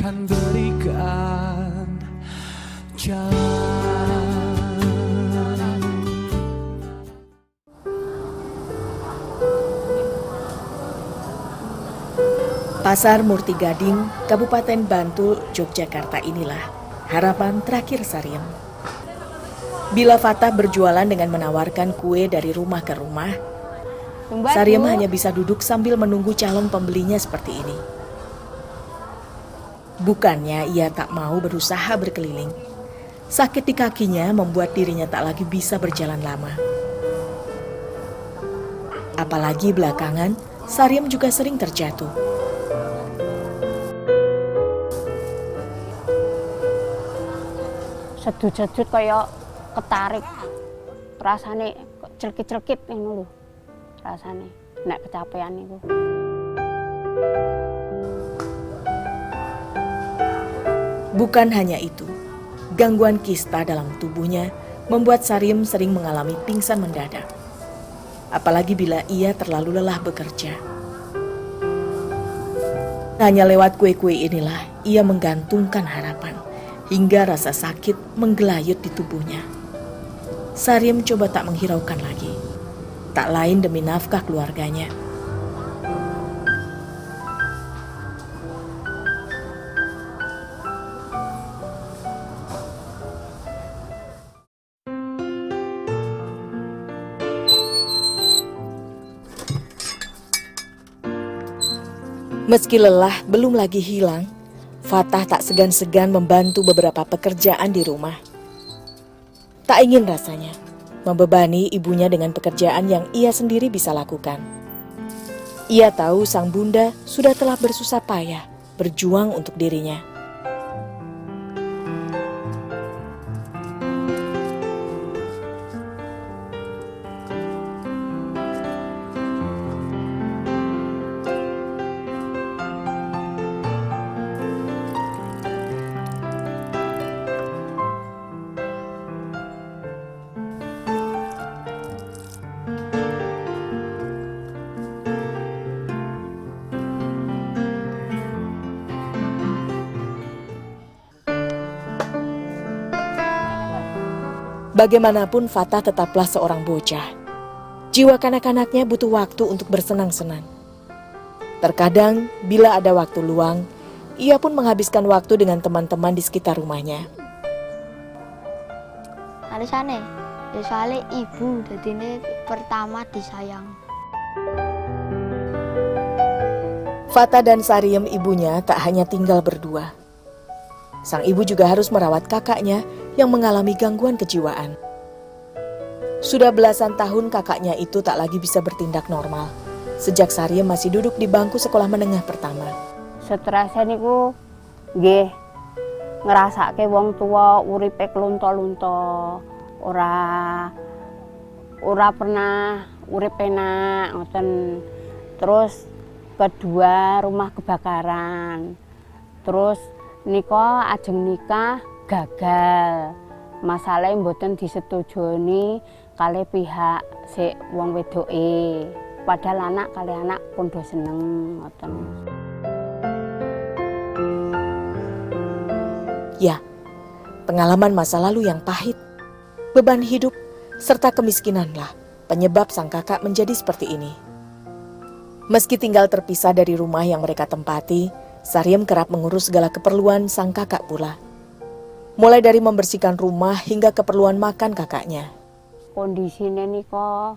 kan berikan jalan. Pasar Murti Gading, Kabupaten Bantul, Yogyakarta inilah harapan terakhir Saryem. Bila Fatah berjualan dengan menawarkan kue dari rumah ke rumah, Saryem hanya bisa duduk sambil menunggu calon pembelinya seperti ini. Bukannya ia tak mau berusaha berkeliling. Sakit di kakinya membuat dirinya tak lagi bisa berjalan lama. Apalagi belakangan, Saryem juga sering terjatuh. Sedut-sedut kayak ketarik, rasane celkit-celkit ngono lho. Rasane nek kecapean itu. Bukan hanya itu, gangguan kista dalam tubuhnya membuat Saryem sering mengalami pingsan mendadak. Apalagi bila ia terlalu lelah bekerja. Hanya lewat kue-kue inilah ia menggantungkan harapan, hingga rasa sakit menggelayut di tubuhnya. Saryem coba tak menghiraukan lagi, tak lain demi nafkah keluarganya. Meski lelah belum lagi hilang, Fatah tak segan-segan membantu beberapa pekerjaan di rumah. Tak ingin rasanya membebani ibunya dengan pekerjaan yang ia sendiri bisa lakukan. Ia tahu sang bunda sudah telah bersusah payah berjuang untuk dirinya. Bagaimanapun Fatah tetaplah seorang bocah. Jiwa kanak-kanaknya butuh waktu untuk bersenang-senang. Terkadang bila ada waktu luang, ia pun menghabiskan waktu dengan teman-teman di sekitar rumahnya. Alasannya, ya soalnya ibu dadine pertama disayang. Fatah dan Saryem ibunya tak hanya tinggal berdua. Sang ibu juga harus merawat kakaknya yang mengalami gangguan kejiwaan. Sudah belasan tahun kakaknya itu tak lagi bisa bertindak normal sejak Saryem masih duduk di bangku sekolah menengah pertama. Stresnya niku nggih ngrasake wong tua uripe klunto-lunto, ora pernah urip enak ngoten. Terus kedua rumah kebakaran. Terus nika ajeng nikah gagal. Masalah mboten disetujoni kalih pihak sik wong wedoke. Padahal anak kalih anak kondo seneng ngoten. Ya, pengalaman masa lalu yang pahit, beban hidup, serta kemiskinanlah penyebab sang kakak menjadi seperti ini. Meski tinggal terpisah dari rumah yang mereka tempati, Saryem kerap mengurus segala keperluan sang kakak pula. Mulai dari membersihkan rumah hingga keperluan makan kakaknya. Kondisine nika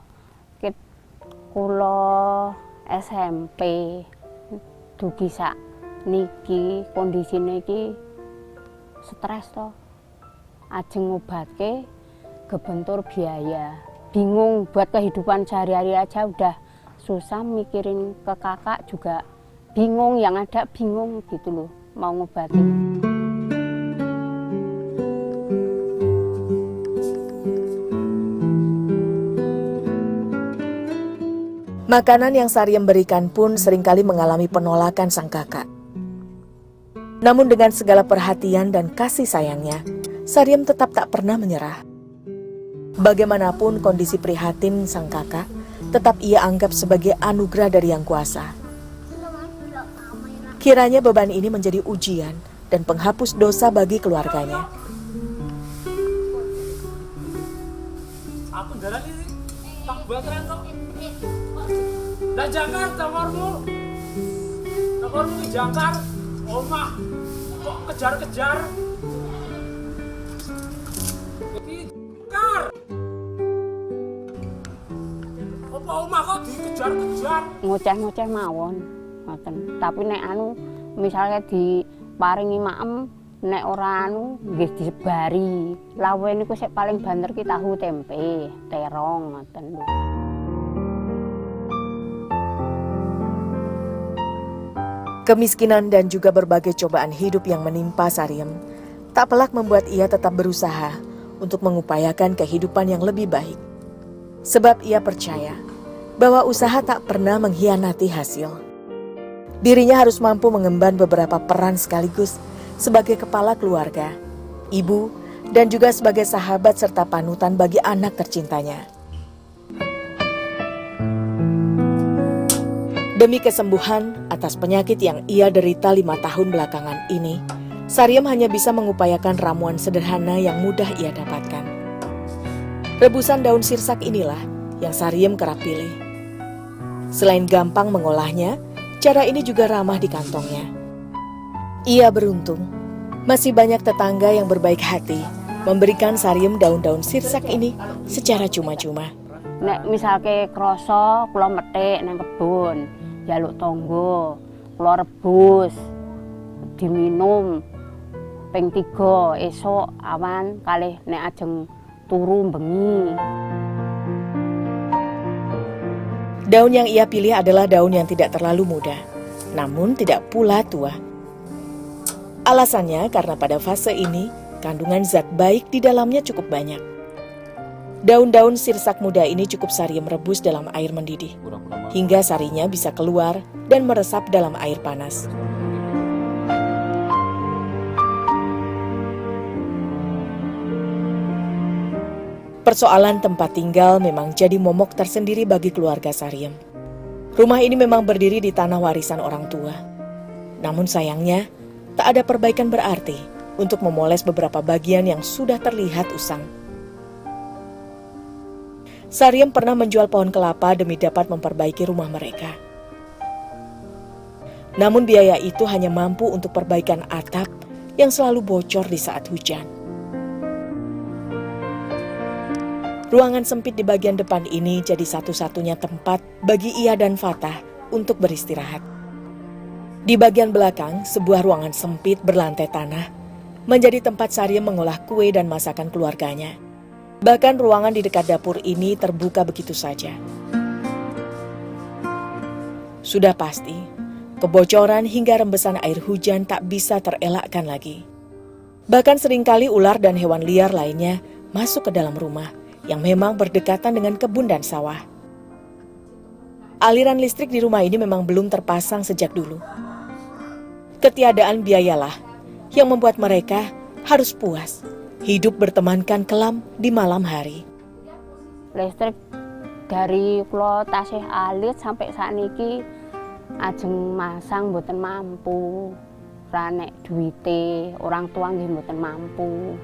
kula SMP dugi sak niki kondisine iki stres to. Ajeng ngobatke kebentur biaya. Bingung buat kehidupan sehari-hari aja udah susah, mikirin ke kakak juga bingung, yang ada bingung gitu loh mau ngobatin. Makanan yang Saryem berikan pun seringkali mengalami penolakan sang kakak. Namun dengan segala perhatian dan kasih sayangnya, Saryem tetap tak pernah menyerah. Bagaimanapun kondisi prihatin sang kakak, tetap ia anggap sebagai anugerah dari Yang Kuasa. Kiranya beban ini menjadi ujian dan penghapus dosa bagi keluarganya. Aku jalan ini tak bateran kok. Lah Jakarta warmu. Warmu ke Jakarta. Omah kok kejar-kejar. Kejar. Apa omah kok dikejar-kejar? Ngoceh-ngoceh mawon. Ngoten. Tapi nek anu misalnya diparingi maem, nek ora anu nggih disebari. Lawe niku sik paling banter ki tahu tempe, terong ngoten lho. Kemiskinan dan juga berbagai cobaan hidup yang menimpa Sariem tak pelak membuat ia tetap berusaha untuk mengupayakan kehidupan yang lebih baik. Sebab ia percaya bahwa usaha tak pernah mengkhianati hasil. Dirinya harus mampu mengemban beberapa peran sekaligus sebagai kepala keluarga, ibu, dan juga sebagai sahabat serta panutan bagi anak tercintanya. Demi kesembuhan atas penyakit yang ia derita 5 tahun belakangan ini, Sariem hanya bisa mengupayakan ramuan sederhana yang mudah ia dapatkan. Rebusan daun sirsak inilah yang Sariem kerap pilih. Selain gampang mengolahnya, cara ini juga ramah di kantongnya. Ia beruntung, masih banyak tetangga yang berbaik hati memberikan Sariem daun-daun sirsak ini secara cuma-cuma. Nek misalke kroso kula metik nang kebun, jaluk tonggo, kula rebus, diminum ping 3 esuk awan kalih nek ajeng turu bengi. Daun yang ia pilih adalah daun yang tidak terlalu muda, namun tidak pula tua. Alasannya karena pada fase ini, kandungan zat baik di dalamnya cukup banyak. Daun-daun sirsak muda ini cukup Sariem rebus dalam air mendidih, hingga sarinya bisa keluar dan meresap dalam air panas. Persoalan tempat tinggal memang jadi momok tersendiri bagi keluarga Sariem. Rumah ini memang berdiri di tanah warisan orang tua. Namun sayangnya, tak ada perbaikan berarti untuk memoles beberapa bagian yang sudah terlihat usang. Sariem pernah menjual pohon kelapa demi dapat memperbaiki rumah mereka. Namun biaya itu hanya mampu untuk perbaikan atap yang selalu bocor di saat hujan. Ruangan sempit di bagian depan ini jadi satu-satunya tempat bagi ia dan Fatah untuk beristirahat. Di bagian belakang, sebuah ruangan sempit berlantai tanah menjadi tempat Sariem mengolah kue dan masakan keluarganya. Bahkan ruangan di dekat dapur ini terbuka begitu saja. Sudah pasti, kebocoran hingga rembesan air hujan tak bisa terelakkan lagi. Bahkan seringkali ular dan hewan liar lainnya masuk ke dalam rumah yang memang berdekatan dengan kebun dan sawah. Aliran listrik di rumah ini memang belum terpasang sejak dulu. Ketiadaan biayalah yang membuat mereka harus puas hidup bertemankan kelam di malam hari. Listrik dari kula tasih alit sampai sakniki ajeng masang mboten mampu. Ra nek duwite, orang tua nggih mboten mampu.